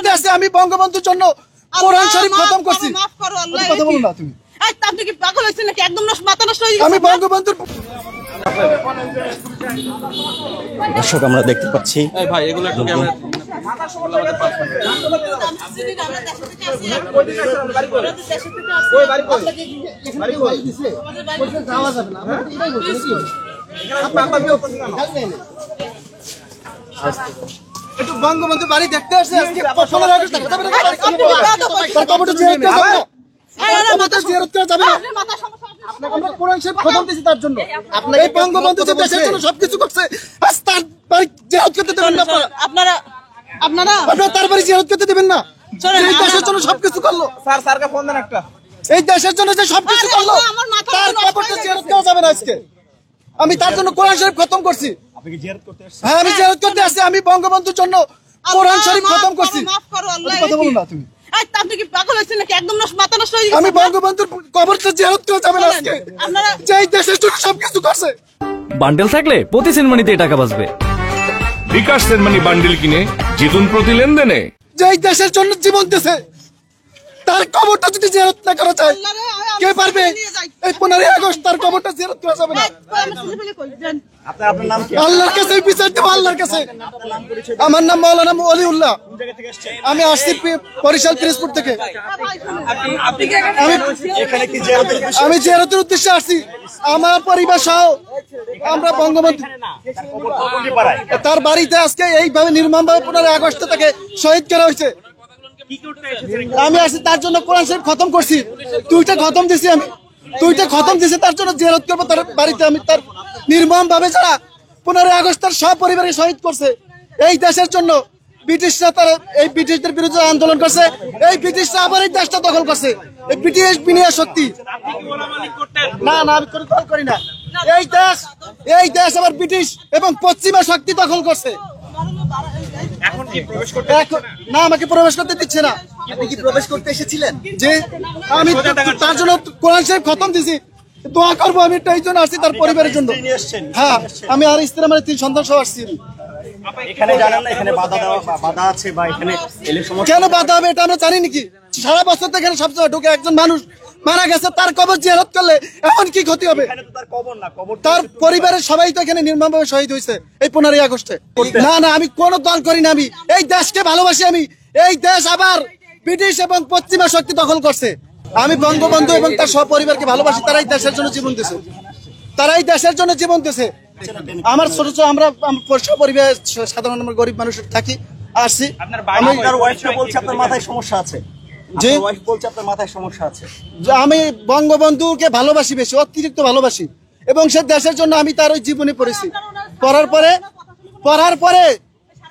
করতে আসছি আমি বঙ্গবন্ধুর জন্য কোরআন শরীফ খতম করছি। মাফ করো আল্লাহ। কথা বলো না তুমি। এই আপনি কি পাগল হইছেন নাকি? একদম মাথা নষ্ট হয়ে গেছে। আমি বঙ্গবন্ধুর দর্শক আমরা দেখতে পাচ্ছি ভাই এগুলো একটু ক্যামেরা একটু বঙ্গবন্ধু বাড়ি দেখতে আসছে আজকে 15 আগস্ট তার কবরটা জিয়ারত করা যাবে না। কবরটা জিয়ারত করা যাবে না। আপনার মাথা সমস্যা আছে। আমরা কোরআন শরীফ খতম দিয়েছি তার জন্য। এই বঙ্গবন্ধু যে দেশের জন্য সবকিছু করছে আজ তার বাড়ি জিয়ারত করতে দেবেন না আপনারা। আপনারা আপনারা তার বাড়ি জিয়ারত করতে দেবেন না। চলেন, এই দেশের জন্য সবকিছু করলো, স্যারকে ফোন দেন একটা। এই দেশের জন্য যে সবকিছু আরে করলো আমার মাথা তার নষ্ট হয়ে কবরটা গেছে। জিয়ারত করা যাবে না আজকে। আমি তার জন্য কোরআন শরীফ খতম করছি। আপনি কি জিয়ারত করতে আসছেন? হ্যাঁ আমি জিয়ারত করতে আসছি আমি বঙ্গবন্ধুর জন্য কোরআন শরীফ খতম করছি। মাফ করো আল্লাহ। কথা বলো না তুমি। এই আপনি কি পাগল হইছেন নাকি? একদম মাথা নষ্ট হয়ে গেছে। আমি বঙ্গবন্ধুর কবরটা জিয়ারত করা যাবে না আজকে। আপনারা যে এই দেশের জন্য সবকিছু করছে। বান্ডেল থাকলে প্রতি সেনমানিতে টাকা বাঁচবে। বিকাশ সেনমানি বান্ডিল কিনে জিতুন প্রতি লেনদেনে। যে এই দেশের জন্য জীবন দিয়েছে তার কবরটা যদি জিয়ারত না করা যায় কে পারবে? এই 15 আগস্ট তার কবরটা জিয়ারত করা যাবে না। আপনার নাম কি? আল্লাহর কাছে বিচার দেব, আল্লাহর কাছে। আমার নাম মাওলানা ওলিউল্লাহ। আমি আসছি বরিশাল পিরোজপুর থেকে। এখানে কি জিয়ারতের উদ্দেশ্যে? আমি জিয়ারতের উদ্দেশ্যে আসছি আমার পরিবার সহ। আমরা বঙ্গবন্ধু কোনটি পাড়ায়? তার বাড়িতে আজকে এইভাবে নির্মমভাবে 15 আগস্ট তাকে শহীদ করা হয়েছে। আমি আসছি তার জন্য কোরআন শরীফ খতম করছি। দুইটা খতম দিছি আমি, দুইটা খতম দিছি তার জন্য জিয়ারত করবো তার বাড়িতে। আমি তার নির্মমভাবে যারা 15 আগস্ট তার সব পরিবারে শহীদ করছে এই দেশের জন্য। ব্রিটিশরা তারা এই ব্রিটিশদের বিরুদ্ধে আন্দোলন করছে, এই ব্রিটিশরা আবার এই দেশটা দখল করছে। এই ব্রিটিশ বিনিয়োগ শক্তি না না আমি কোনো দল করি না। এই দেশ আবার ব্রিটিশ এবং পশ্চিমা শক্তি দখল করছে। এখন না আমাকে প্রবেশ করতে দিচ্ছে না। আপনি কি প্রবেশ করতে এসেছিলেন? যে আমি তার জন্য কোরআন শরীফ খতম দিছি, দোয়া করবো। আমি এই জন্য আসছি তার পরিবারের জন্য। নিয়ে এসেছেন? হ্যাঁ আমি আর স্ত্রী আমার 3 সন্তান সহ আসছি। এখানে জানেন না এখানে বাধা আছে বা এখানে এলে সমস্যা? কেন বাধা হবে এটা আমরা জানি নাকি? সারা বছর তো এখানে সবসময় ঢুকে একজন মানুষ মারা গেছে তার কবর জিয়ারত করলে এখন কি ক্ষতি হবে? এখানে তো তার কবর না, কবর তার পরিবারের সবাই তো এখানে নির্মমভাবে শহীদ হয়েছে এই 15 আগস্টে। না না আমি কোন দল করি না। আমি এই দেশকে ভালোবাসি। আমি এই দেশ আবার ব্রিটিশ এবং পশ্চিমা শক্তি দখল করছে। আমি বঙ্গবন্ধু এবং তার সপরিবারকে ভালোবাসি। তারাই দেশের জন্য জীবন দিয়েছে, তারাই দেশের জন্য জীবন দিয়েছে। আমার ছোট ছোট আমরা পরিবার সাধারণ আমরা গরিব মানুষ থাকি আসছি। আপনার ওয়াইফটা বলছে আপনার মাথায় সমস্যা আছে। জি ওয়াইফ বলছে আপনার মাথায় সমস্যা আছে। আমি বঙ্গবন্ধুকে ভালোবাসি, বেশি অতিরিক্ত ভালোবাসি এবং সে দেশের জন্য আমি তার ওই জীবনে পড়েছি। পড়ার পরে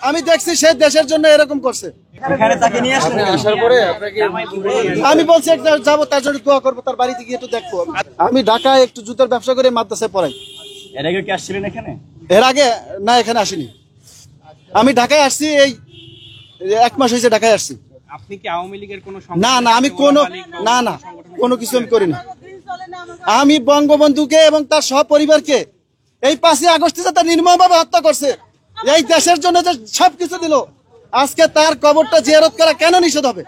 আমি দেখছি সে দেশের জন্য এরকম করছে। এখানে তাকে নিয়ে আসলেন? আসার পরে আপনাকে আমি বলছি একটা যাবো তার জন্য দোয়া করবো, তার বাড়িতে গিয়ে একটু দেখবো। আমি ঢাকায় একটু জুতার ব্যবসা করে মাদ্রাসায় পড়াই। এর আগে কি আসছিলেন এখানে? এর আগে না এখানে আসিনি। আমি ঢাকায় আসছি এই 1 মাস হয়েছে ঢাকায় আসছি। আপনি কি আওয়ামী লীগের কোনো না না আমি কোনো কিছু আমি করি না। আমি বঙ্গবন্ধুকে এবং তার সপরিবারকে এই 5 আগস্টে যে তার নির্মমভাবে হত্যা করছে এই দেশের জন্য যে সবকিছু দিল, আজকে তার কবরটা জিয়ারত করা কেন নিষেধ হবে?